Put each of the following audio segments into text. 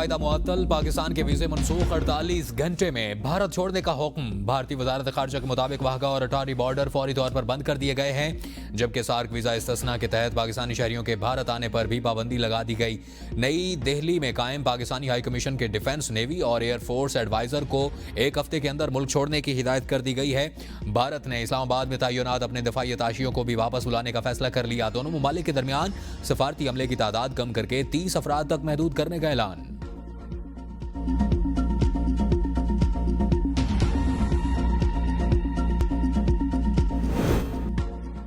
मुआहिदा मुअत्तल, पाकिस्तान के वीजे मनसूख, 48 घंटे में भारत छोड़ने का हुक्म। भारतीय वजारत खारजा के मुताबिक वाहगा और अटारी बॉर्डर फौरी तौर पर बंद कर दिए गए हैं, जबकि सार्क वीजा इस्तिस्ना के तहत पाकिस्तानी शहरियों के भारत आने पर भी पाबंदी लगा दी गई। नई दिल्ली में कायम पाकिस्तानी हाई कमीशन के डिफेंस, नेवी और एयरफोर्स एडवाइजर को एक हफ्ते के अंदर मुल्क छोड़ने की हिदायत कर दी गई है। भारत ने इस्लामाबाद में तैनात अपने दफाई अताशियों को भी वापस बुलाने का फैसला कर लिया। दोनों ममालिक के दरमियान सफारती अमले की तादाद कम करके 30 अफराद तक महदूद करने का ऐलान।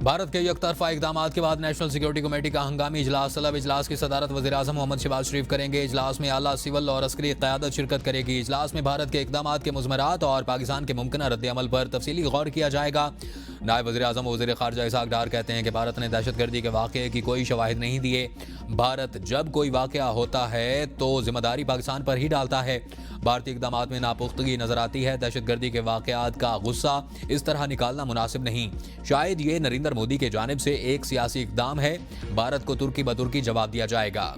भारत के यकतरफा इकदामात के बाद नेशनल सिक्योरिटी कमेटी का हंगामी इजलास तलब। इजलास की सदारत वज़ीर-ए-आज़म मोहम्मद शहबाज शरीफ करेंगे। इजलास में आला सिविल और अस्करी क़यादत शिरकत करेगी। इजलास में भारत के इकदामात के मुज़मरात और पाकिस्तान के मुमकिन रद्द-ए-अमल पर तफसीली गौर किया जाएगा। नायब वज़ीर-ए-आज़म वज़ीर ख़ारजा इसहाक़ डार कहते हैं कि भारत ने दहशतगर्दी के वाक़े की कोई शवाहिद नहीं दिए। भारत जब कोई वाक़या होता है तो जिम्मेदारी पाकिस्तान पर ही डालता है। भारतीय इक़दामात में नापुख्तगी नजर आती है। दहशतगर्दी के वाक़यात का गुस्सा इस तरह निकालना मुनासिब नहीं। शायद ये नरेंद्र मोदी की जानिब से एक सियासी इक़दाम है। भारत को तुर्की बतुर्की जवाब दिया जाएगा।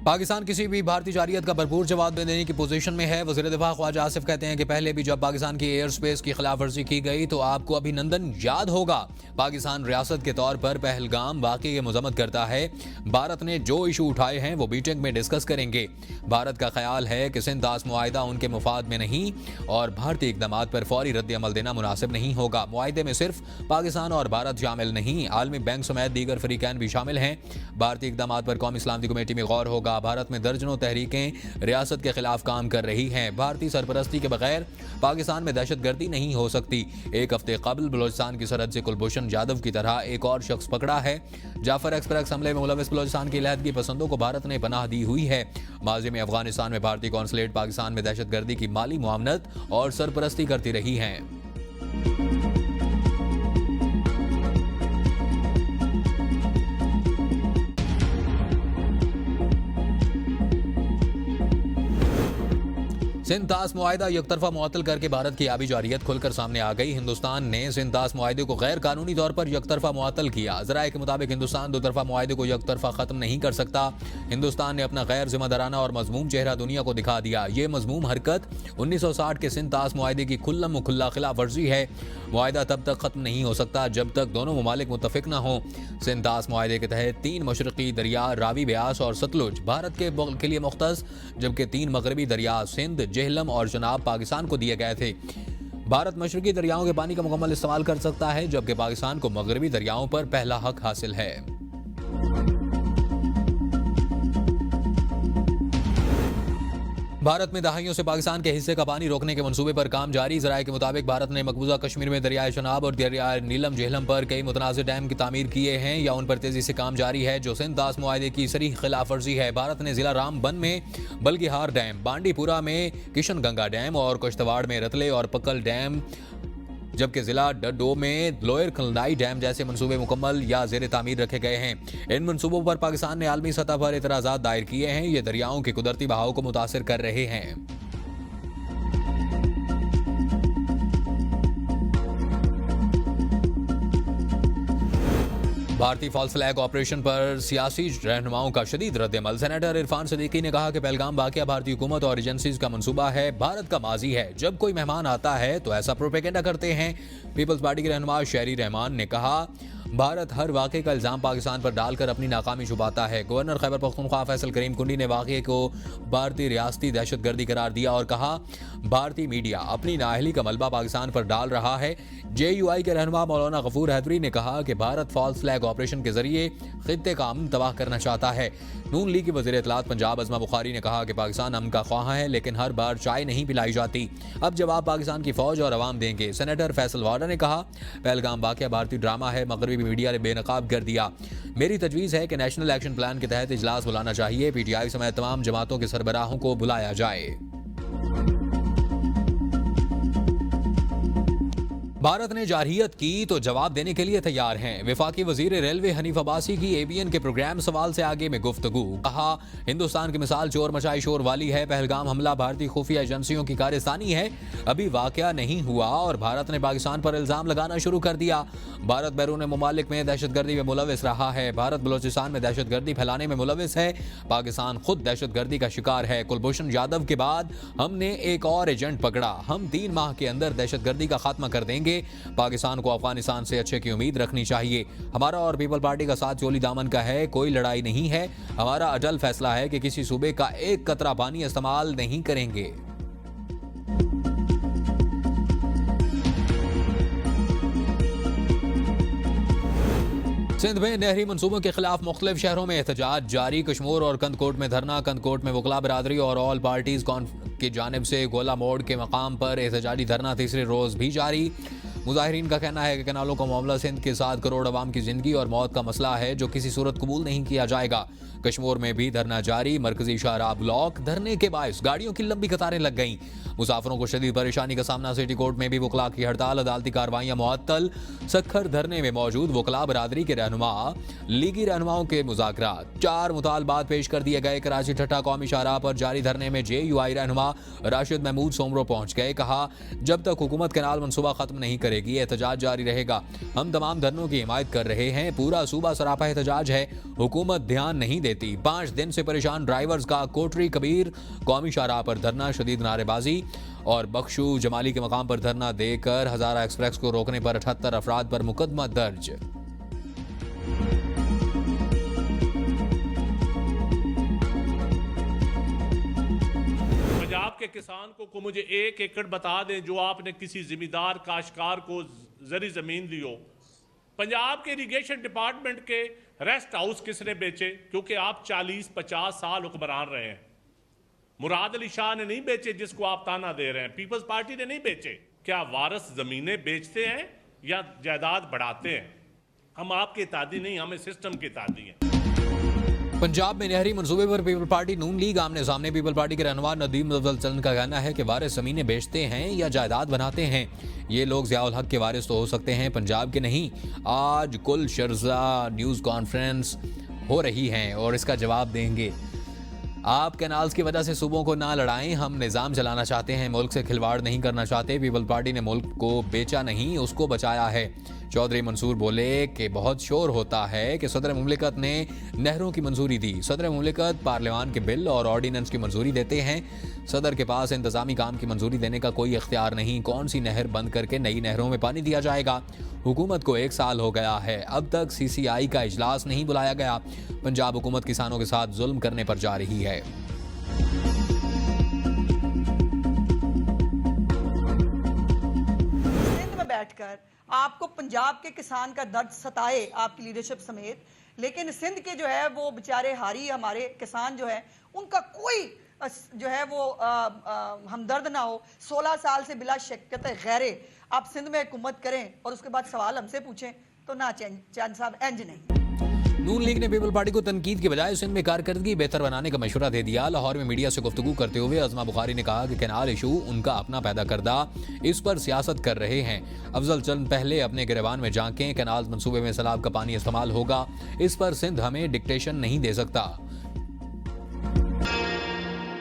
पाकिस्तान किसी भी भारतीय जारियत का भरपूर जवाब देने की पोजीशन में है। वज़ीर दिफा ख्वाजा आसिफ कहते हैं कि पहले भी जब पाकिस्तान की एयर स्पेस की खिलाफ वर्जी की गई तो आपको अभिनंदन याद होगा। पाकिस्तान रियासत के तौर पर पहलगाम वाक़े की मजम्मत करता है। भारत ने जो इशू उठाए हैं वो मीटिंग में डिस्कस करेंगे। भारत का ख्याल है कि सिंध-तास मुआहिदा उनके मुफाद में नहीं और भारतीय इक़दामात पर फौरी रद्द-ए-अमल देना मुनासिब नहीं होगा। मुआहिदे में सिर्फ पाकिस्तान और भारत शामिल नहीं, आलमी बैंक समेत दीगर फरीकैन भी शामिल हैं। भारतीय इक़दामात पर कौमी सलामती कमेटी में गौर होगा। भारत में दर्जनों तहरीकें रियासत के खिलाफ काम कर रही हैं। भारतीय सरपरस्ती के बगैर पाकिस्तान में दहशतगर्दी नहीं हो सकती। एक हफ्ते कबल बलोचिस्तान की सरहद से कुलभूषण यादव की तरह एक और शख्स पकड़ा है। जाफर एक्सप्रेस हमले में मुलविस बलोचिस्तान की अलहदगी पसंदों को भारत ने पनाह दी हुई है। माजी में अफगानिस्तान में भारतीय कौंसलेट पाकिस्तान में दहशतगर्दी की माली मुआवनत और सरपरस्ती करती रही हैं। सिंध-तास मुआहिदा यकतरफा मुअत्तल करके भारत की आबी जारियत खुलकर सामने आ गई। हिंदुस्तान ने सिंध-तास मुआहिदे को गैर कानूनी तौर पर यकतरफा मुअत्तल किया। ज़राए के मुताबिक हिंदुस्तान दो तरफा मुआहिदे को यकतरफा खत्म नहीं कर सकता। हिंदुस्तान ने अपना गैर जिम्मेदाराना और मजमूम चेहरा दुनिया को दिखा दिया। ये मजमूम हरकत 1960 के सिंध-तास मुआहिदे की खुल्लम खुल्ला खिलाफ वर्जी है। मुआहिदा तब तक खत्म नहीं हो सकता जब तक दोनों ममालिक मुत्तफिक न हों। सिंध-तास मुआहिदे के तहत 3 मशरकी दरिया रावी, ब्यास और सतलुज भारत के लिए मुख्तस, जबकि 3 मगरबी दरिया सिंध, जेहलम और चनाब पाकिस्तान को दिए गए थे। भारत मशरकी दरियाओं के पानी का मुकम्मल इस्तेमाल कर सकता है, जबकि पाकिस्तान को मगरबी दरियाओं पर पहला हक हासिल है। भारत में दहाइयों से पाकिस्तान के हिस्से का पानी रोकने के मंसूबे पर काम जारी। ज़राए के मुताबिक भारत ने मकबूजा कश्मीर में दरियाए चनाब और दरियाए नीलम जेहलम पर कई मुतनाज़िर डैम की तामीर किए हैं या उन पर तेजी से काम जारी है, जो सिंध-तास मुआहिदे की सरीह खिलाफ वर्जी है। भारत ने जिला रामबन में बल्गिहार डैम, बांडीपुरा में किशन गंगा डैम और कुश्तवाड़ में रतले और पक्कल डैम, जबकि जिला डड्डो में लोअर कलनाई डैम जैसे मंसूबे मुकम्मल या ज़ेर तामीर रखे गए हैं। इन मंसूबों पर पाकिस्तान ने आलमी सतह पर एतराज़ात दायर किए हैं। ये दरियाओं के कुदरती बहाव को मुतासिर कर रहे हैं। भारतीय फॉल्स फ्लैग ऑपरेशन पर सियासी रहनुमाओं का शदीद रद्द-ए-अमल। सेनेटर इरफान सदीकी ने कहा कि पहलगाम वाक़या भारतीय हुकूमत और एजेंसीज का मंसूबा है, भारत का माजी है। जब कोई मेहमान आता है तो ऐसा प्रोपेगेंडा करते हैं। पीपल्स पार्टी के रहनुमा शहरी रहमान ने कहा, भारत हर वाक़े का इल्ज़ाम पाकिस्तान पर डालकर अपनी नाकामी छुपाता है। गवर्नर खैबर पख्तूनख्वा फैसल करीम कुंडी ने वाक़े को भारतीय रियासती दहशतगर्दी करार दिया और कहा, भारतीय मीडिया अपनी नाअहली का मलबा पाकिस्तान पर डाल रहा है। JUI के रहनुमा मौलाना गफूर हैदरी ने कहा कि भारत फॉल्स फ्लैग ऑपरेशन के जरिए खित्ते का अमन तबाह करना चाहता है। नून लीग की वज़ीर इत्तलात पंजाब अज़मा बुखारी ने कहा कि पाकिस्तान अमन का ख्वाह है, लेकिन हर बार चाय नहीं पिलाई जाती। अब जवाब पाकिस्तान की फौज और अवाम देंगे। सेनेटर फैसल वाडा ने कहा, पहलगाम वाक़या भारतीय ड्रामा है, मगरबी मीडिया ने बेनकाब कर दिया। मेरी तजवीज़ है कि नेशनल एक्शन प्लान के तहत इजलास बुलाना चाहिए। PTI समेत तमाम जमातों के सरबराहों को बुलाया जाए। भारत ने जारहियत की तो जवाब देने के लिए तैयार हैं। वफाकी वजीर रेलवे हनीफ अब्बासी की एबीएन के प्रोग्राम सवाल से आगे में गुफ्तगू। कहा, हिंदुस्तान की मिसाल चोर मचाई शोर वाली है। पहलगाम हमला भारतीय खुफिया एजेंसियों की कारस्तानी है। अभी वाकया नहीं हुआ और भारत ने पाकिस्तान पर इल्जाम लगाना शुरू कर दिया। भारत बैरून मुमालिक में दहशतगर्दी में मुलविस रहा है। भारत बलोचिस्तान में दहशतगर्दी फैलाने में मुलविस है। पाकिस्तान खुद दहशतगर्दी का शिकार है। कुलभूषण यादव के बाद हमने एक और एजेंट पकड़ा। हम 3 माह के अंदर दहशतगर्दी का खात्मा कर देंगे। पाकिस्तान को अफगानिस्तान से अच्छे की उम्मीद रखनी चाहिए। हमारा और पीपल पार्टी का साथ चोली दामन का है, कोई लड़ाई नहीं है। हमारा अटल फैसला है कि किसी सूबे का एक कतरा पानी इस्तेमाल नहीं करेंगे। सिंध में नहरी मंसूबों के खिलाफ मुख्तलिफ शहरों में एहतजाज जारी। कश्मीर और कंदकोट में धरना। कंदकोट में वकला बरादरी और ऑल पार्टीज की जानिब से गोला मोड़ के मकाम पर एहतजाजी धरना तीसरे रोज भी जारी। मुजाहिरीन का कहना है कि कैनालों का मामला सिंध के 7 करोड़ अवाम की जिंदगी और मौत का मसला है जो किसी सूरत कबूल नहीं किया जाएगा। कश्मीर में भी धरना जारी। मरकजी शाहराह ब्लॉक धरने के बायस गाड़ियों की लंबी कतारें लग गईं। मुसाफिरों को शदीद परेशानी का सामना। सिटी कोर्ट में भी वकला की हड़ताल। अदालती कार्रवाइयां मुअत्तल। सखर धरने में मौजूद वकला बरादरी के रहनुमा लीगी रहनुमाओं के मुज़ाकरात। 4 मुतालबात पेश कर दिए गए। कराची ठट्टा कौमी शाहराह पर जारी धरने में JUI रहनुमा राशिद महमूद सोमरो पहुंच गए। कहा, जब तक हुकूमत कैनाल मनसूबा खत्म नहीं करेगी एहतजाज जारी रहेगा। हम तमाम धरनों की हिमायत कर रहे हैं। पूरा सूबा सरापा एहतजाज है। हुकूमत ध्यान नहीं देती। 5 दिन से परेशान ड्राइवर्स का कोटरी कबीर कौमी शाहराह पर धरना। शदीद नारेबाजी और बख्शू जमाली के मकाम पर धरना देकर हजारा एक्सप्रेस को रोकने पर 78 अफराद पर मुकदमा दर्ज। पंजाब के किसान को मुझे 1 एकड़ बता दें जो आपने किसी जिम्मेदार काश्तकार को जरी जमीन दी हो। पंजाब के इरिगेशन डिपार्टमेंट के रेस्ट हाउस किसने बेचे? क्योंकि आप 40-50 साल हुक्मरान रहे हैं। मुराद अली शाह ने नहीं बेचे जिसको आप ताना दे रहे हैं। पीपल्स पार्टी ने नहीं बेचे। क्या वारस जमीनें बेचते हैं या जायदाद बढ़ाते हैं? हम आपके तादी नहीं, हमें सिस्टम के तादी हैं। पंजाब में नहरी मंसूबे पर पीपल पार्टी नून लीग आमने सामने। पीपल पार्टी के रहनुमा नदीम अफजल चंद का कहना है कि वारिस जमीनें बेचते हैं या जायदाद बनाते हैं। ये लोग ज़ियाउल हक के वारिस तो हो सकते हैं, पंजाब के नहीं। आज कुल शर्जा न्यूज़ कॉन्फ्रेंस हो रही हैं और इसका जवाब देंगे। आप कैनाल्स की वजह से सूबों को ना लड़ाएं। हम निज़ाम चलाना चाहते हैं, मुल्क से खिलवाड़ नहीं करना चाहते। पीपल पार्टी ने मुल्क को बेचा नहीं, उसको बचाया है। चौधरी मंसूर बोले कि बहुत शोर होता है कि सदर मुमलिकत ने नहरों की मंजूरी दी। सदर मुमलिकत पार्लियामान के बिल और ऑर्डिनेंस की मंजूरी देते हैं। सदर के पास इंतजामी काम की मंजूरी देने का कोई इख्तियार नहीं। कौन सी नहर बंद करके नई नहरों में पानी दिया जाएगा? हुकूमत को 1 साल हो गया है, अब तक CCI का इजलास नहीं बुलाया गया। पंजाब हुकूमत किसानों के साथ जुल्म करने पर जा रही है। सिंध में बैठकर आपको पंजाब के किसान का दर्द सताए, आपकी लीडरशिप समेत, लेकिन सिंध के जो है वो बेचारे हारी हमारे किसान जो है उनका कोई जो है वो हमदर्द ना हो। 16 साल से बिला शिक्कत गैरे आप सिंध में हुकूमत करें और उसके बाद सवाल हमसे पूछें तो ना चांद साहब इंज नहीं। नून लीग ने पीपल पार्टी को तनकीद के बजाय सिंध में कारकर्दगी बेहतर बनाने का मशवरा दे दिया। लाहौर में मीडिया से गुफ्तगू करते हुए अज़मा बुखारी ने कहा कि कैनाल इशू उनका अपना पैदा करदा, इस पर सियासत कर रहे हैं। अफजल चंद पहले अपने गिरबान में झांकें। कैनाल मंसूबे में सैलाब का पानी इस्तेमाल होगा, इस पर सिंध हमें डिक्टेशन नहीं दे सकता।